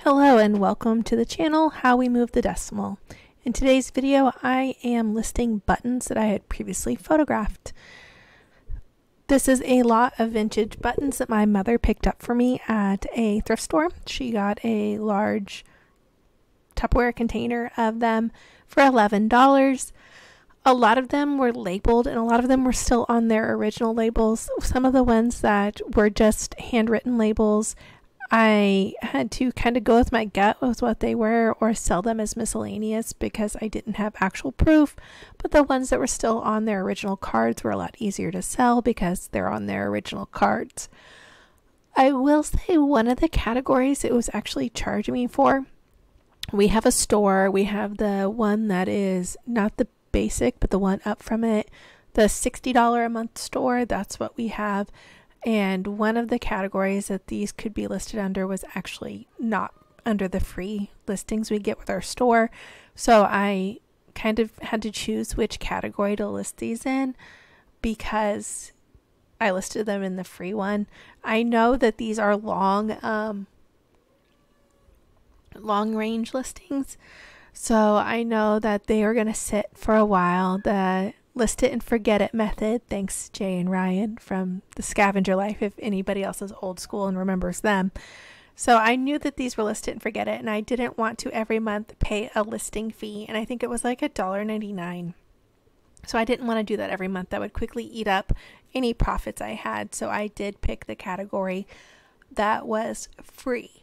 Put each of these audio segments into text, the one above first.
Hello and welcome to the channel How We Move the Decimal. In today's video I am listing buttons that I had previously photographed. This is a lot of vintage buttons that my mother picked up for me at a thrift store. She got a large Tupperware container of them for $11. A lot of them were labeled and a lot of them were still on their original labels. Some of the ones that were just handwritten labels, I had to kind of go with my gut with what they were or sell them as miscellaneous because I didn't have actual proof. But the ones that were still on their original cards were a lot easier to sell because they're on their original cards. I will say one of the categories it was actually charging me for, we have a store. We have the one that is not the basic, but the one up from it, the $60 a month store. That's what we have. And one of the categories that these could be listed under was actually not under the free listings we get with our store. So I kind of had to choose which category to list these in because I listed them in the free one. I know that these are long range listings. So I know that they are going to sit for a while. The list it and forget it method, thanks Jay and Ryan from the Scavenger Life, if anybody else is old school and remembers them. So I knew that these were list it and forget it, and I didn't want to every month pay a listing fee, and I think it was like $1.99. So I didn't want to do that every month. That would quickly eat up any profits I had. So I did pick the category that was free.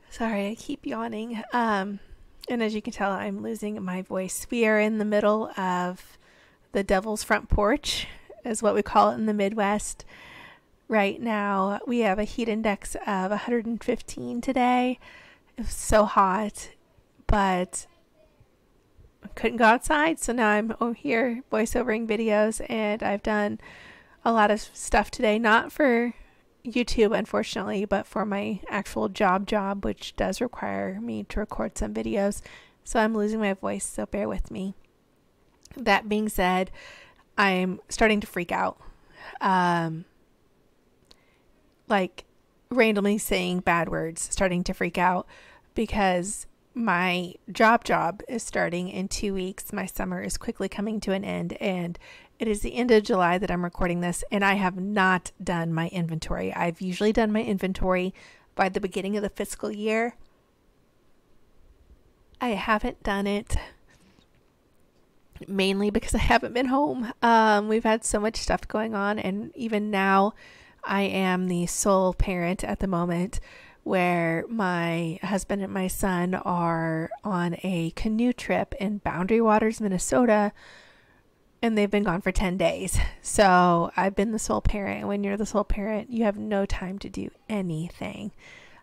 Sorry, I keep yawning. And as you can tell, I'm losing my voice. We are in the middle of the devil's front porch, is what we call it in the Midwest. Right now, we have a heat index of 115 today. It was so hot, but I couldn't go outside. So now I'm here voiceovering videos, and I've done a lot of stuff today, not for YouTube unfortunately, but for my actual job, which does require me to record some videos. So I'm losing my voice, so bear with me. That being said, I'm starting to freak out. Like randomly saying bad words, starting to freak out because my job is starting in 2 weeks. My summer is quickly coming to an end, and it is the end of July that I'm recording this, and I have not done my inventory. I've usually done my inventory by the beginning of the fiscal year. I haven't done it mainly because I haven't been home. We've had so much stuff going on, and even now I am the sole parent at the moment, where my husband and my son are on a canoe trip in Boundary Waters, Minnesota, and they've been gone for 10 days. So I've been the sole parent, and when you're the sole parent, you have no time to do anything.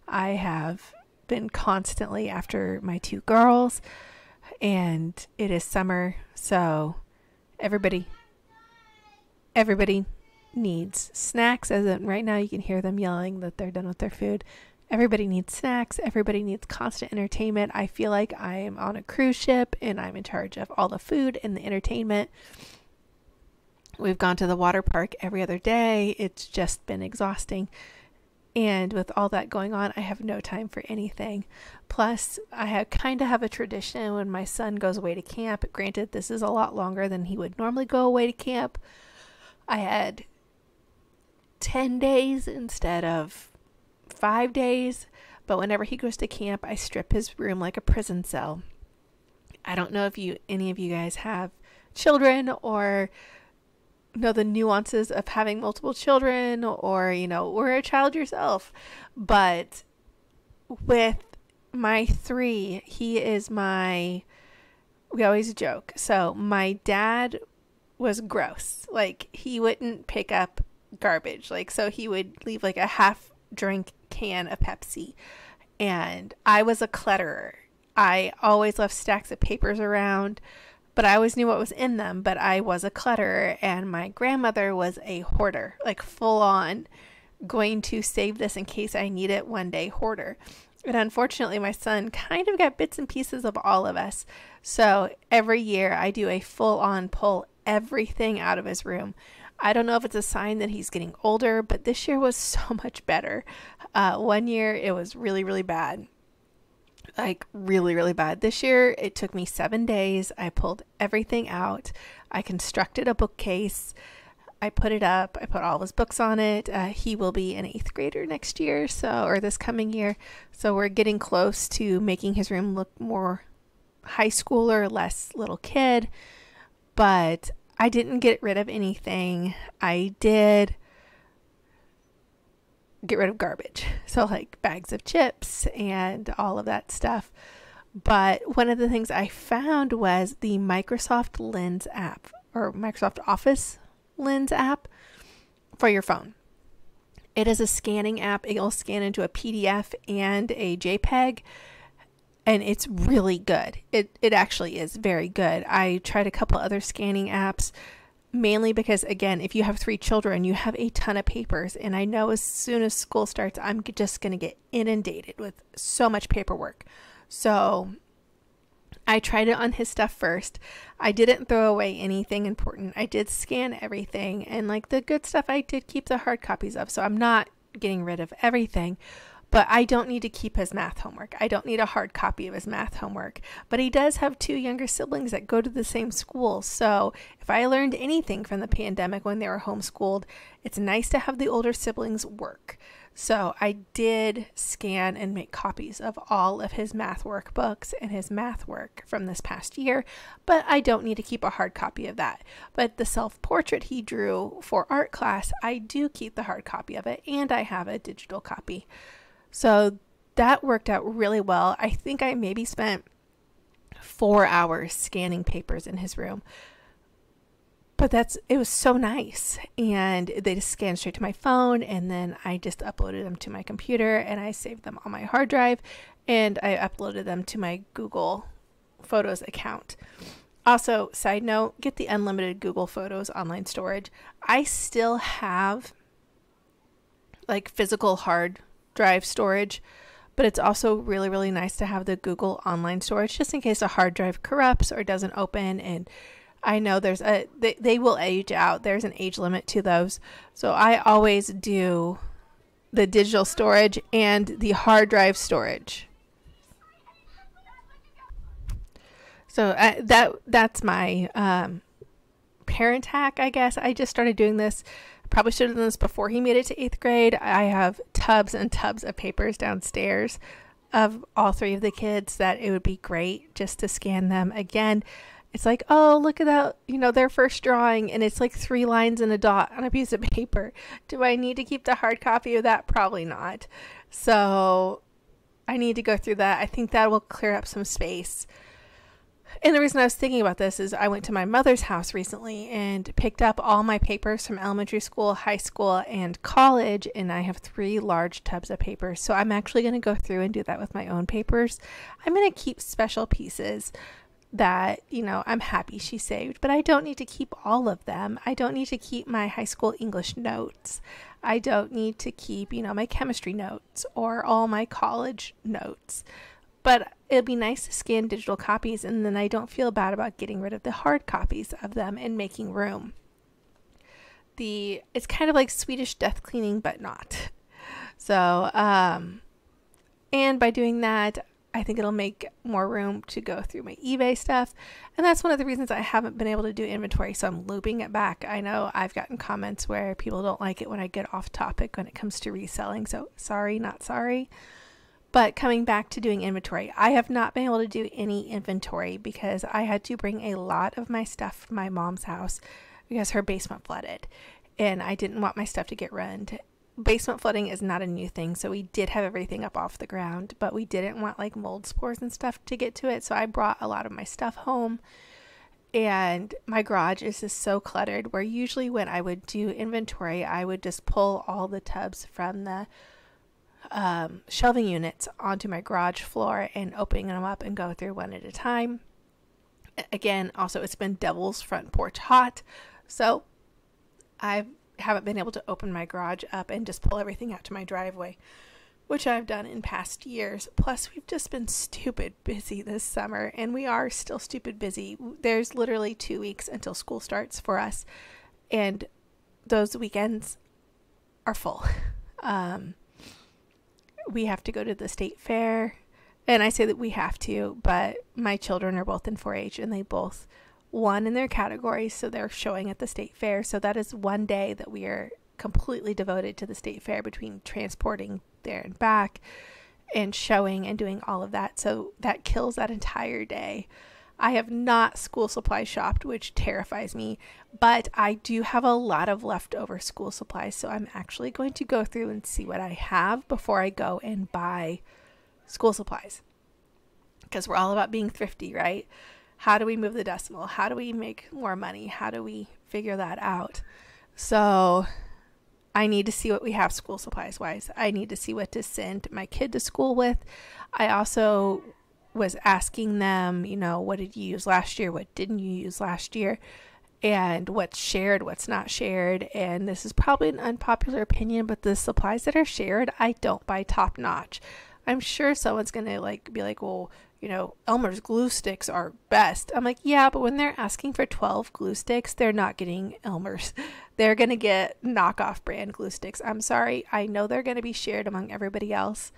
I have been constantly after my 2 girls, and it is summer, so everybody needs snacks. As in right now, you can hear them yelling that they're done with their food. Everybody needs snacks. Everybody needs constant entertainment. I feel like I am on a cruise ship and I'm in charge of all the food and the entertainment. We've gone to the water park every other day. It's just been exhausting. And with all that going on, I have no time for anything. Plus, I kind of have a tradition when my son goes away to camp. Granted, this is a lot longer than he would normally go away to camp. I had 10 days instead of 5 days, but whenever he goes to camp, I strip his room like a prison cell. I don't know if any of you guys have children or know the nuances of having multiple children, or were a child yourself, but with my 3, we always joke. So my dad was gross. Like, he wouldn't pick up garbage. Like, so he would leave like a half drink can of Pepsi, and I was a clutterer. I always left stacks of papers around, but I always knew what was in them. But I was a clutterer, and my grandmother was a hoarder, like full on going to save this in case I need it one day hoarder. And unfortunately, my son kind of got bits and pieces of all of us. So every year I do a full on pull everything out of his room. I don't know if it's a sign that he's getting older, but this year was so much better. One year it was really, really bad. Like really, really bad. This year it took me 7 days. I pulled everything out. I constructed a bookcase. I put it up. I put all of his books on it. He will be an 8th grader next year, or this coming year. So we're getting close to making his room look more high schooler, less little kid. But I didn't get rid of anything. I did get rid of garbage. So like bags of chips and all of that stuff. But one of the things I found was the Microsoft Lens app, or Microsoft Office Lens app for your phone. It is a scanning app. It will scan into a PDF and a JPEG, and it's really good. It actually is very good. I tried a couple other scanning apps, mainly because, again, if you have 3 children, you have a ton of papers, and I know as soon as school starts, I'm just going to get inundated with so much paperwork. So I tried it on his stuff first. I didn't throw away anything important. I did scan everything, and like the good stuff I did keep the hard copies of, so I'm not getting rid of everything. But I don't need to keep his math homework. I don't need a hard copy of his math homework. But he does have 2 younger siblings that go to the same school. So if I learned anything from the pandemic when they were homeschooled, it's nice to have the older siblings work. So I did scan and make copies of all of his math workbooks and his math work from this past year, but I don't need to keep a hard copy of that. But the self-portrait he drew for art class, I do keep the hard copy of it, and I have a digital copy. So that worked out really well. I think I maybe spent 4 hours scanning papers in his room. But it was so nice. And they just scanned straight to my phone, and then I just uploaded them to my computer, and I saved them on my hard drive, and I uploaded them to my Google Photos account. Also, side note, get the unlimited Google Photos online storage. I still have like physical hard drive storage, but it's also really, really nice to have the Google online storage just in case a hard drive corrupts or doesn't open. And I know they will age out. There's an age limit to those. So I always do the digital storage and the hard drive storage. So that's my parent hack, I guess. I just started doing this. Probably should have done this before he made it to 8th grade. I have tubs and tubs of papers downstairs of all 3 of the kids that it would be great just to scan them. Again, it's like, oh, look at that, their first drawing, and it's like 3 lines and a dot on a piece of paper. Do I need to keep the hard copy of that? Probably not. So I need to go through that. I think that will clear up some space. And the reason I was thinking about this is I went to my mother's house recently and picked up all my papers from elementary school, high school, and college, and I have 3 large tubs of papers. So I'm actually going to go through and do that with my own papers. I'm going to keep special pieces that, I'm happy she saved, but I don't need to keep all of them. I don't need to keep my high school English notes. I don't need to keep, my chemistry notes or all my college notes. But it'd be nice to scan digital copies, and then I don't feel bad about getting rid of the hard copies of them and making room. It's kind of like Swedish death cleaning, but not. So, and by doing that, I think it'll make more room to go through my eBay stuff. And that's one of the reasons I haven't been able to do inventory, so I'm looping it back. I know I've gotten comments where people don't like it when I get off topic when it comes to reselling, so sorry, not sorry. But coming back to doing inventory, I have not been able to do any inventory because I had to bring a lot of my stuff from my mom's house because her basement flooded, and I didn't want my stuff to get ruined. Basement flooding is not a new thing, so we did have everything up off the ground, but we didn't want like mold spores and stuff to get to it, so I brought a lot of my stuff home. And my garage is just so cluttered where usually when I would do inventory, I would just pull all the tubs from the shelving units onto my garage floor and opening them up and go through one at a time. Again, also it's been devil's front porch hot, so I haven't been able to open my garage up and just pull everything out to my driveway, which I've done in past years. Plus, we've just been stupid busy this summer, and we are still stupid busy. There's literally 2 weeks until school starts for us, and those weekends are full. We have to go to the state fair, and I say that we have to, but my children are both in 4-H and they both won in their categories, so they're showing at the state fair. So that is one day that we are completely devoted to the state fair, between transporting there and back and showing and doing all of that. So that kills that entire day. I have not school supply shopped, which terrifies me, but I do have a lot of leftover school supplies. So I'm actually going to go through and see what I have before I go and buy school supplies, because we're all about being thrifty, right? How do we move the decimal? How do we make more money? How do we figure that out? So I need to see what we have school supplies wise. I need to see what to send my kid to school with. I also was asking them, you know, what did you use last year? What didn't you use last year? And what's shared, what's not shared. And this is probably an unpopular opinion, but the supplies that are shared, I don't buy top notch. I'm sure someone's going to be like, well, you know, Elmer's glue sticks are best. I'm like, yeah, but when they're asking for 12 glue sticks, they're not getting Elmer's. They're going to get knockoff brand glue sticks. I'm sorry. I know they're going to be shared among everybody else.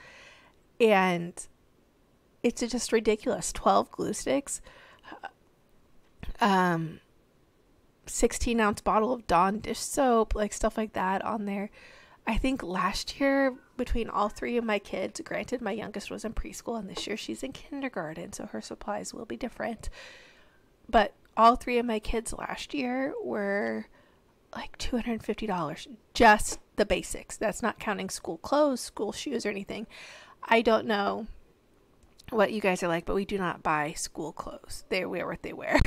And it's just ridiculous. 12 glue sticks. 16-ounce bottle of Dawn dish soap, like stuff like that on there. I think last year, between all three of my kids, granted my youngest was in preschool and this year she's in kindergarten, so her supplies will be different, but all three of my kids last year were like $250, just the basics. That's not counting school clothes, school shoes, or anything. I don't know what you guys are like, but we do not buy school clothes. They wear what they wear.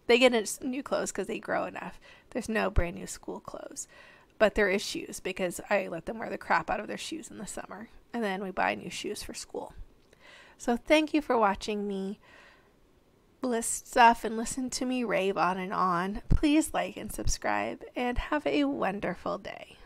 They get new clothes because they grow enough. There's no brand new school clothes. But there is shoes, because I let them wear the crap out of their shoes in the summer. And then we buy new shoes for school. So thank you for watching me list stuff and listen to me rave on and on. Please like and subscribe, and have a wonderful day.